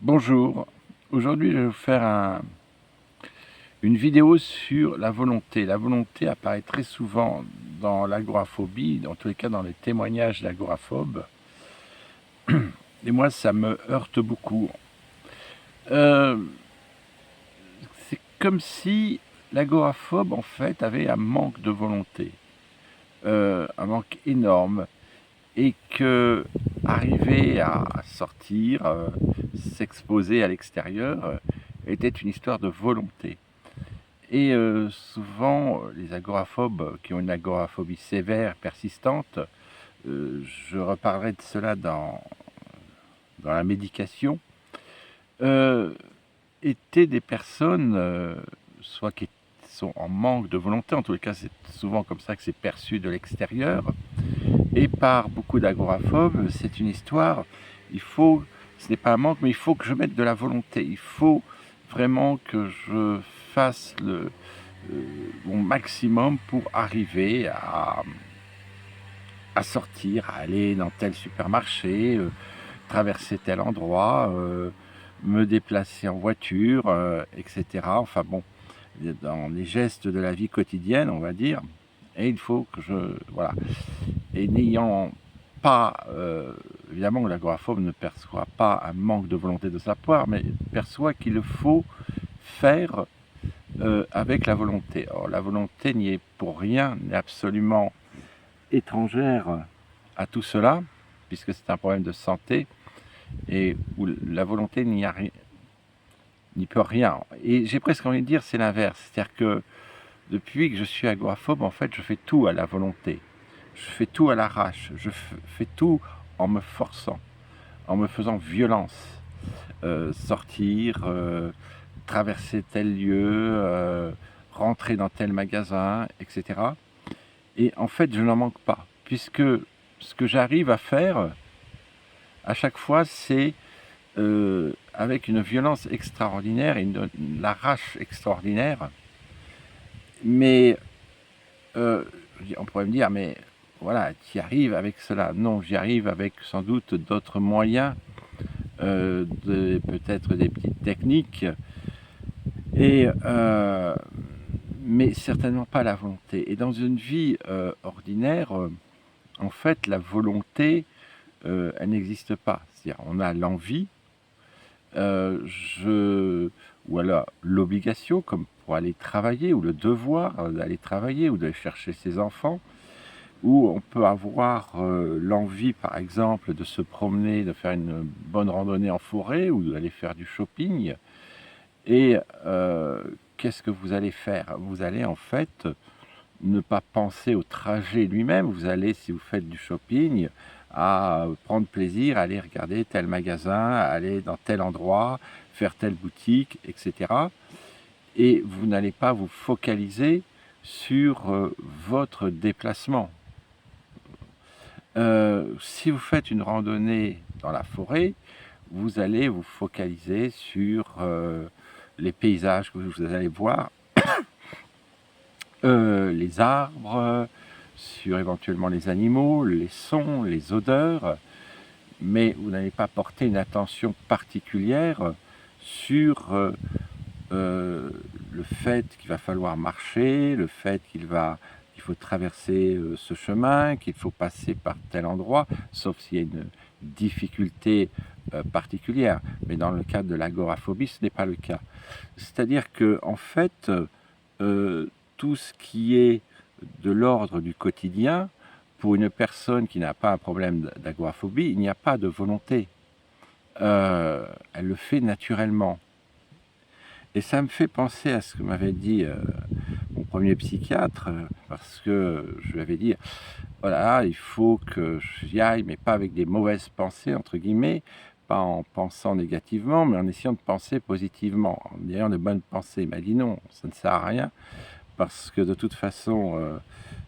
Bonjour, aujourd'hui je vais vous faire une vidéo sur la volonté. La volonté apparaît très souvent dans l'agoraphobie, en tous les cas dans les témoignages d'agoraphobes. Et moi ça me heurte beaucoup. C'est comme si l'agoraphobe en fait avait un manque de volonté, un manque énorme, et que arriver à sortir, s'exposer à l'extérieur, était une histoire de volonté. Et souvent, les agoraphobes qui ont une agoraphobie sévère, persistante, je reparlerai de cela dans la médication, euh, étaient des personnes, soit qui sont en manque de volonté, en tous les cas c'est souvent comme ça que c'est perçu de l'extérieur, et par beaucoup d'agoraphobes, c'est une histoire, ce n'est pas un manque, mais il faut que je mette de la volonté, il faut vraiment que je fasse mon maximum pour arriver à sortir, à aller dans tel supermarché, traverser tel endroit, me déplacer en voiture, etc. Enfin bon, dans les gestes de la vie quotidienne, on va dire. Et il faut que voilà. Et n'ayant pas, évidemment, l'agoraphobe ne perçoit pas un manque de volonté de sa part, mais perçoit qu'il le faut faire avec la volonté. Or, la volonté n'y est pour rien, n'est absolument étrangère à tout cela, puisque c'est un problème de santé, et où la volonté n'y peut rien. Et j'ai presque envie de dire c'est l'inverse, c'est-à-dire que depuis que je suis agoraphobe, en fait, je fais tout à la volonté, je fais tout à l'arrache, je fais tout en me forçant, en me faisant violence, sortir, traverser tel lieu, rentrer dans tel magasin, etc. Et en fait, je n'en manque pas, puisque ce que j'arrive à faire, à chaque fois, c'est avec une violence extraordinaire et une arrache extraordinaire. Mais on pourrait me dire, mais voilà, tu y arrives avec cela. Non, j'y arrive avec sans doute d'autres moyens, peut-être des petites techniques, et mais certainement pas la volonté. Et dans une vie ordinaire, en fait, la volonté, elle n'existe pas. C'est-à-dire, on a l'envie, ou alors l'obligation, comme pour aller travailler, ou le devoir d'aller travailler, ou d'aller chercher ses enfants, ou on peut avoir l'envie, par exemple, de se promener, de faire une bonne randonnée en forêt, ou d'aller faire du shopping. Et qu'est-ce que vous allez faire? Vous allez en fait ne pas penser au trajet lui-même. Vous allez, si vous faites du shopping, à prendre plaisir à aller regarder tel magasin, à aller dans tel endroit, faire telle boutique, etc. Et vous n'allez pas vous focaliser sur votre déplacement. Si vous faites une randonnée dans la forêt, vous allez vous focaliser sur les paysages que vous allez voir, les arbres, sur éventuellement les animaux, les sons, les odeurs, mais vous n'allez pas porter une attention particulière sur le fait qu'il va falloir marcher, le fait qu'il faut traverser ce chemin, qu'il faut passer par tel endroit, sauf s'il y a une difficulté particulière. Mais dans le cas de l'agoraphobie, ce n'est pas le cas. C'est-à-dire que en fait, tout ce qui est de l'ordre du quotidien, pour une personne qui n'a pas un problème d'agoraphobie, il n'y a pas de volonté. Elle le fait naturellement. Et ça me fait penser à ce que m'avait dit mon premier psychiatre, parce que je lui avais dit, voilà, il faut que j'y aille, mais pas avec des mauvaises pensées, entre guillemets, pas en pensant négativement, mais en essayant de penser positivement, en ayant de bonnes pensées. Il m'a dit non, ça ne sert à rien, parce que de toute façon,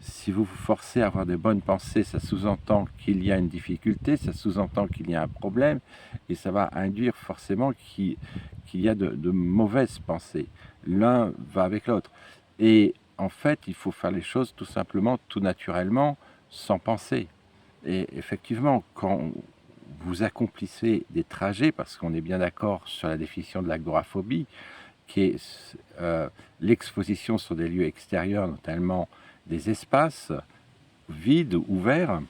si vous vous forcez à avoir de bonnes pensées, ça sous-entend qu'il y a une difficulté, ça sous-entend qu'il y a un problème, et ça va induire forcément qu'il y a de mauvaises pensées. L'un va avec l'autre. Et en fait, il faut faire les choses tout simplement, tout naturellement, sans penser. Et effectivement, quand vous accomplissez des trajets, parce qu'on est bien d'accord sur la définition de l'agoraphobie, qui est l'exposition sur des lieux extérieurs, notamment des espaces vides, ouverts.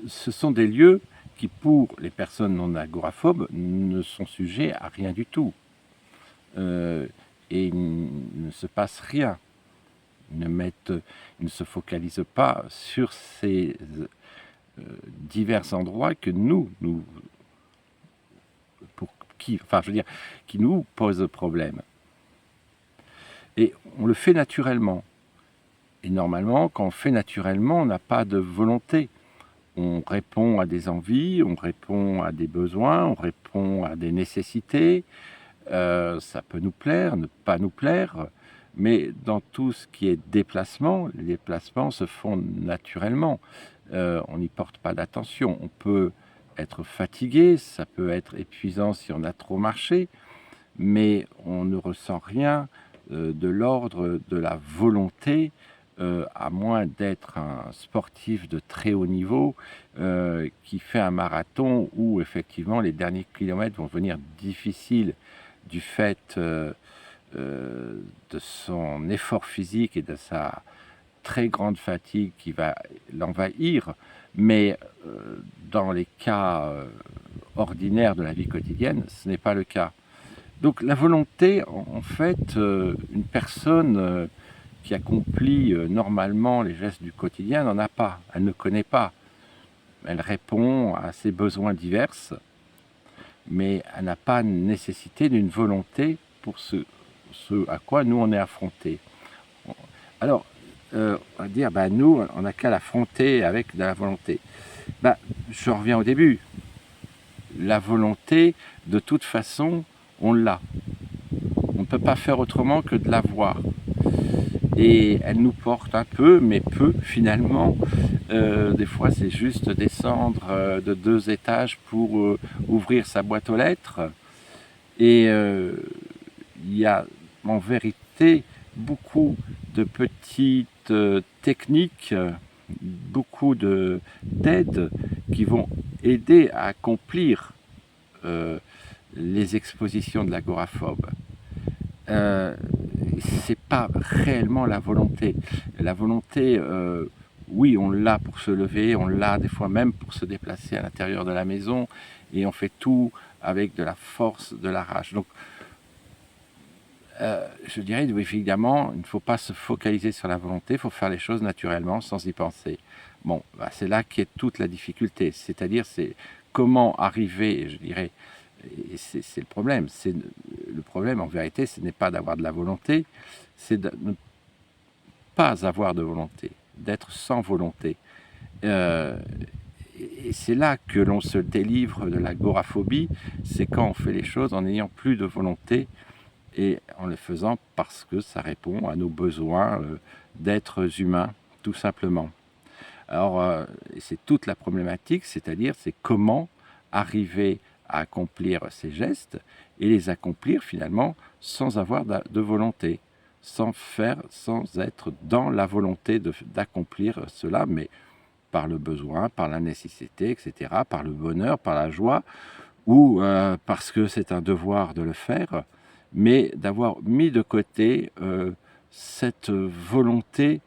Ce sont des lieux qui, pour les personnes non agoraphobes, ne sont sujets à rien du tout. Et il ne se passe rien. Ils ne se focalisent pas sur ces divers endroits que qui nous posent problème. Et on le fait naturellement. Et normalement, quand on fait naturellement, on n'a pas de volonté. On répond à des envies, on répond à des besoins, on répond à des nécessités. Ça peut nous plaire, ne pas nous plaire, mais dans tout ce qui est déplacement, les déplacements se font naturellement. On n'y porte pas d'attention. On peut être fatigué, ça peut être épuisant si on a trop marché, mais on ne ressent rien de l'ordre de la volonté, à moins d'être un sportif de très haut niveau qui fait un marathon où effectivement les derniers kilomètres vont devenir difficiles du fait de son effort physique et de sa très grande fatigue qui va l'envahir, mais dans les cas ordinaires de la vie quotidienne, ce n'est pas le cas. Donc la volonté, en fait, une personne qui accomplit normalement les gestes du quotidien n'en a pas, elle ne connaît pas. Elle répond à ses besoins divers, mais elle n'a pas nécessité d'une volonté pour ce à quoi nous on est affrontés. Alors, on va dire, nous, on n'a qu'à l'affronter avec de la volonté. Je reviens au début. La volonté, de toute façon, on l'a. On ne peut pas faire autrement que de l'avoir. Et elle nous porte un peu, mais peu finalement. Des fois, c'est juste descendre de 2 étages pour ouvrir sa boîte aux lettres. Et il y a en vérité beaucoup de petites techniques, beaucoup d'aides qui vont aider à accomplir les expositions de l'agoraphobe. C'est pas réellement la volonté. La volonté, oui, on l'a pour se lever, on l'a des fois même pour se déplacer à l'intérieur de la maison, et on fait tout avec de la force, de la rage. Donc, je dirais, évidemment, il ne faut pas se focaliser sur la volonté, il faut faire les choses naturellement, sans y penser. Bon, c'est là qu'est toute la difficulté, c'est-à-dire, c'est comment arriver, je dirais, et c'est le problème. Le problème, en vérité, ce n'est pas d'avoir de la volonté, c'est de ne pas avoir de volonté, d'être sans volonté. Et c'est là que l'on se délivre de l'agoraphobie, c'est quand on fait les choses en n'ayant plus de volonté et en le faisant parce que ça répond à nos besoins d'êtres humains, tout simplement. Alors, c'est toute la problématique, c'est-à-dire, c'est comment arriver à accomplir ces gestes et les accomplir finalement sans avoir de volonté, sans être dans la volonté d'accomplir cela, mais par le besoin, par la nécessité, etc., par le bonheur, par la joie, ou parce que c'est un devoir de le faire, mais d'avoir mis de côté cette volonté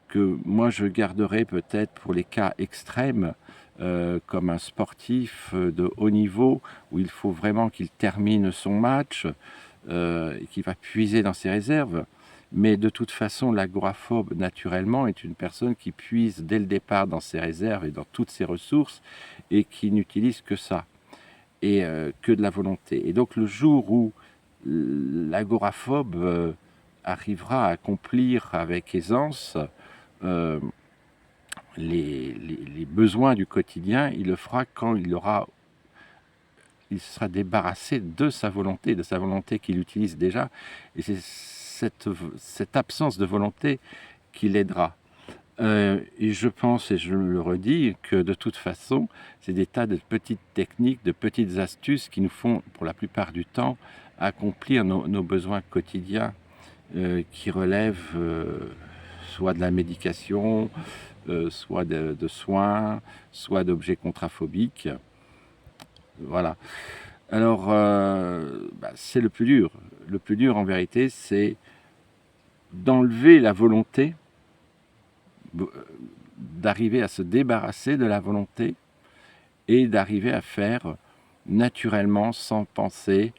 que moi je garderai peut-être pour les cas extrêmes, comme un sportif de haut niveau, où il faut vraiment qu'il termine son match, et qu'il va puiser dans ses réserves. Mais de toute façon, l'agoraphobe, naturellement, est une personne qui puise dès le départ dans ses réserves et dans toutes ses ressources, et qui n'utilise que ça, et que de la volonté. Et donc le jour où l'agoraphobe arrivera à accomplir avec aisance les besoins du quotidien, il le fera quand il sera débarrassé de sa volonté qu'il utilise déjà, et c'est cette absence de volonté qui l'aidera. Et je pense, et je le redis, que de toute façon, c'est des tas de petites techniques, de petites astuces qui nous font, pour la plupart du temps, accomplir nos besoins quotidiens qui relèvent soit de la médication, soit de soins, soit d'objets contraphobiques. Voilà. Alors, c'est le plus dur. Le plus dur, en vérité, c'est d'enlever la volonté, d'arriver à se débarrasser de la volonté et d'arriver à faire naturellement, sans penser,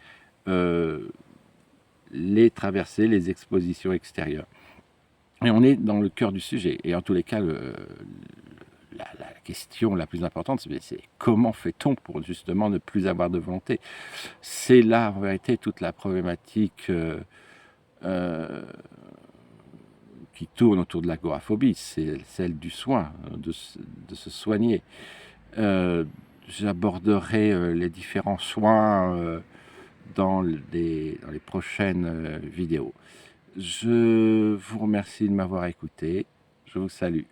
les traversées, les expositions extérieures. Et on est dans le cœur du sujet. Et en tous les cas, la question la plus importante, c'est comment fait-on pour justement ne plus avoir de volonté? C'est là, en vérité, toute la problématique qui tourne autour de l'agoraphobie, c'est celle du soin, de se soigner. J'aborderai les différents soins dans les prochaines vidéos. Je vous remercie de m'avoir écouté. Je vous salue.